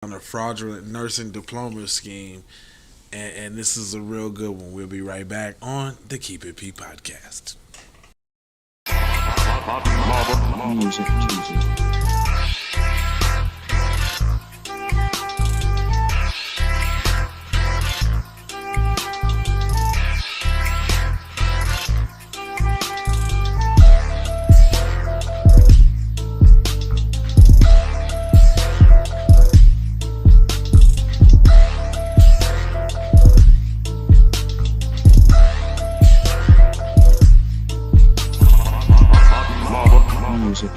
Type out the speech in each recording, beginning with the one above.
on a fraudulent nursing diploma scheme, and this is a real good one. We'll be right back on the Keep It P podcast. Music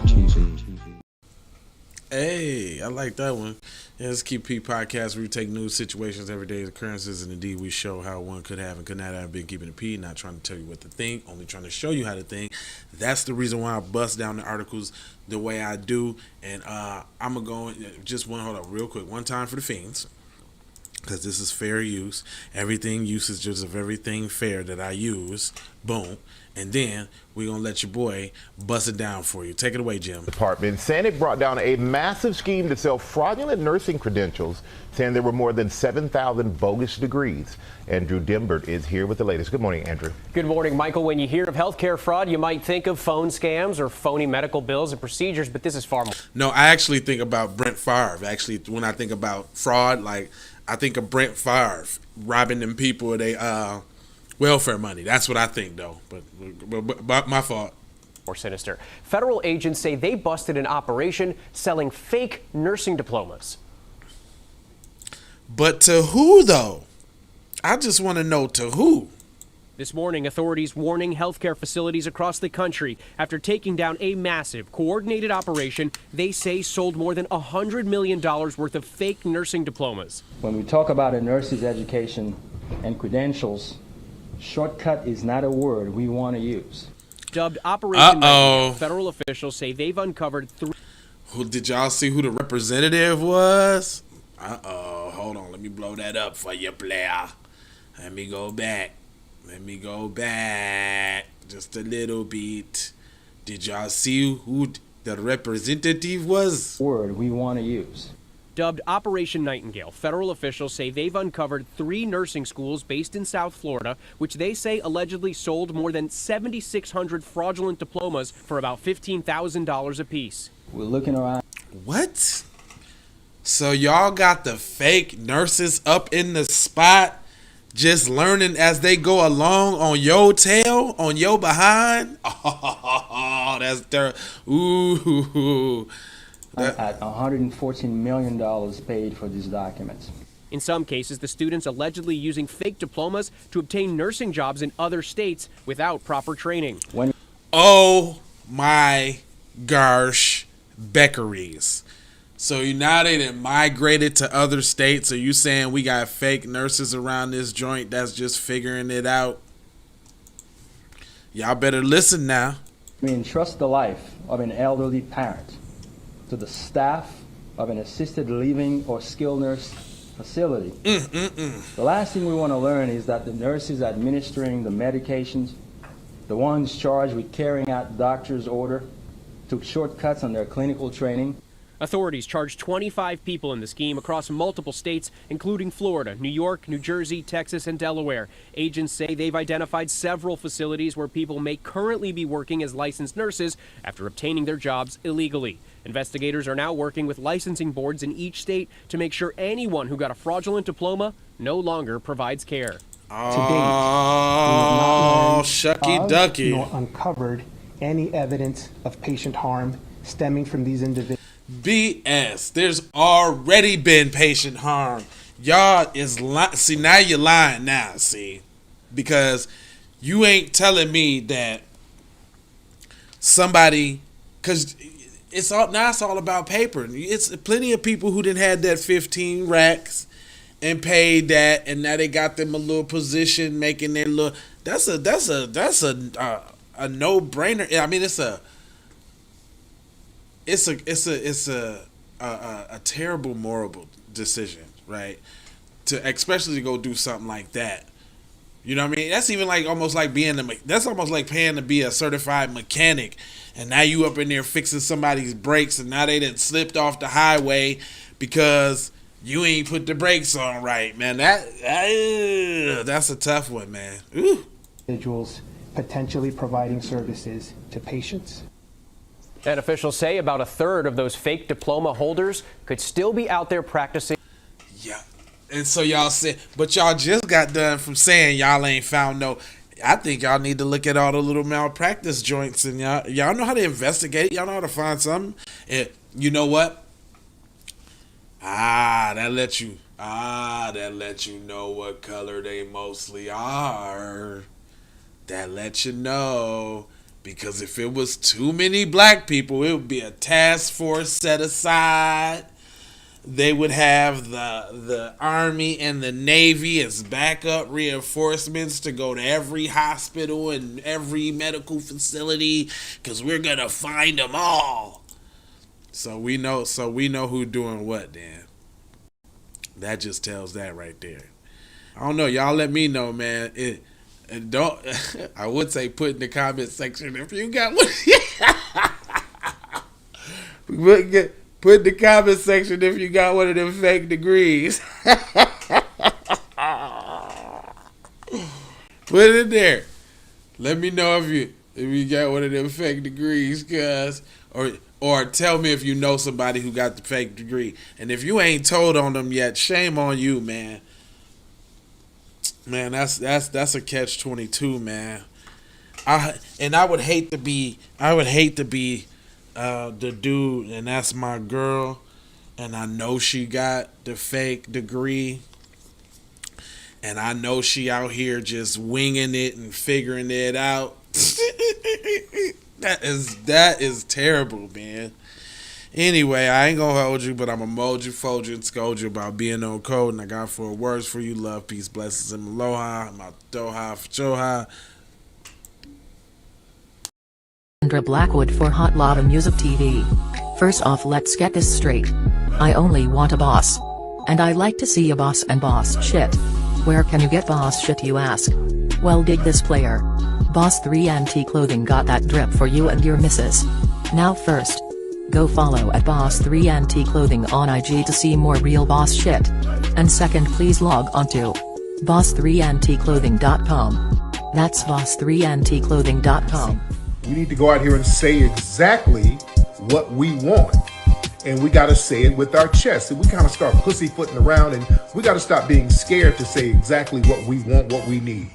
Tuesday. Hey, I like that one. Yeah, it's Keep P podcast where we take news, situations, everyday occurrences, and indeed we show how one could have and could not have been keeping it P, not trying to tell you what to think, only trying to show you how to think. That's the reason why I bust down the articles the way I do. And I'm going to go, just hold up real quick, one time for the fiends, because this is fair use. Everything usage of everything fair that I use. Boom. And then we're going to let your boy bust it down for you. Take it away, Jim. Department saying it brought down a massive scheme to sell fraudulent nursing credentials, saying there were more than 7,000 bogus degrees. Andrew Dimbert is here with the latest. Good morning, Andrew. Good morning, Michael. When you hear of healthcare fraud, you might think of phone scams or phony medical bills and procedures, but this is far more. No, I actually think about Brent Favre. Actually, when I think about fraud, like I think of Brent Favre robbing them people of their welfare money. That's what I think, though. But my fault. More sinister. Federal agents say they busted an operation selling fake nursing diplomas. But to who, though? I just want to know to who. This morning, authorities warning healthcare facilities across the country after taking down a massive coordinated operation they say sold more than $100 million worth of fake nursing diplomas. When we talk about a nurse's education and credentials, shortcut is not a word we want to use. Dubbed Operation Nightingale, federal officials say they've uncovered three. Did y'all see who the representative was? Hold on. Let me blow that up for you, player. Let me go back. Just a little bit. Did y'all see who the representative was? Word we want to use. Dubbed Operation Nightingale, federal officials say they've uncovered 3 nursing schools based in South Florida, which they say allegedly sold more than 7,600 fraudulent diplomas for about $15,000 apiece. We're looking around. What? So y'all got the fake nurses up in the spot, just learning as they go along on your tail, on your behind? Oh, that's terrible. Ooh. At $114 million paid for these documents. In some cases, the students allegedly using fake diplomas to obtain nursing jobs in other states without proper training. Oh my gosh, beckeries. So now they done migrated to other states. Are you saying we got fake nurses around this joint that's just figuring it out? Y'all better listen now. We entrust the life of an elderly parent to the staff of an assisted living or skilled nurse facility. The last thing we want to learn is that the nurses administering the medications, the ones charged with carrying out doctor's order, took shortcuts on their clinical training. Authorities charged 25 people in the scheme across multiple states, including Florida, New York, New Jersey, Texas, and Delaware. Agents say they've identified several facilities where people may currently be working as licensed nurses after obtaining their jobs illegally. Investigators are now working with licensing boards in each state to make sure anyone who got a fraudulent diploma no longer provides care. Oh, shucky ducky. Nor uncovered any evidence of patient harm stemming from these individuals. BS. There's already been patient harm. Y'all is lying. See, now you're lying now, see? Because you ain't telling me that somebody, because it's all about paper. It's plenty of people who didn't had that 15 racks and paid that, and now they got them a little position making their little. That's a no-brainer. I mean, it's a terrible moral decision, right? Especially to go do something like that. You know what I mean? That's even like almost like that's almost like paying to be a certified mechanic, and now you up in there fixing somebody's brakes, and now they done slipped off the highway because you ain't put the brakes on right, man. That's a tough one, man. Ooh. Individuals potentially providing services to patients. And officials say about a third of those fake diploma holders could still be out there practicing. Yeah. And so y'all said, but y'all just got done from saying y'all ain't found no. I think y'all need to look at all the little malpractice joints, and y'all know how to investigate. Y'all know how to find something. And you know what? That lets you know what color they mostly are. That lets you know. Because if it was too many black people, it would be a task force set aside. They would have the Army and the Navy as backup reinforcements to go to every hospital and every medical facility, because we're going to find them all. So we know who doing what then. That just tells that right there. I don't know. Y'all let me know, man. And don't, I would say put in the comment section if you got one. Put in the comment section if you got one of them fake degrees. Put it in there. Let me know if you got one of them fake degrees, or tell me if you know somebody who got the fake degree. And if you ain't told on them yet, shame on you, man. Man, that's a catch-22, man. I would hate to be the dude, and that's my girl, and I know she got the fake degree, and I know she out here just winging it and figuring it out. That is terrible, man. Anyway, I ain't gonna hold you, but I'm gonna mold you, fold you, and scold you about being on code. And I got 4 words for you: love, peace, blessings, and aloha. Doha for Choha. Sandra Blackwood for Hot Lava Music TV. First off, let's get this straight. I only want a boss. And I like to see a boss and boss shit. Where can you get boss shit, you ask? Well, dig this player. Boss 3 Anti Clothing got that drip for you and your missus. Now first, go follow at Boss 3 Anti Clothing on IG to see more real boss shit. And second, please log on to boss3anticlothing.com. That's boss3anticlothing.com. We need to go out here and say exactly what we want. And we got to say it with our chest. And we kind of start pussyfooting around, and we got to stop being scared to say exactly what we want, what we need.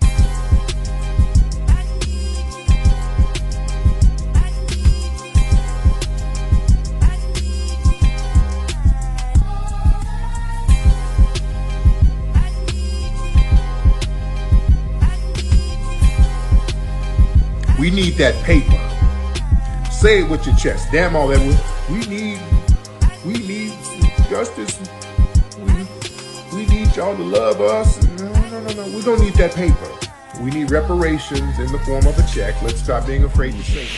We need that paper. Say it with your chest. Damn all that. We need justice. We need y'all to love us. No. We don't need that paper. We need reparations in the form of a check. Let's stop being afraid to say it.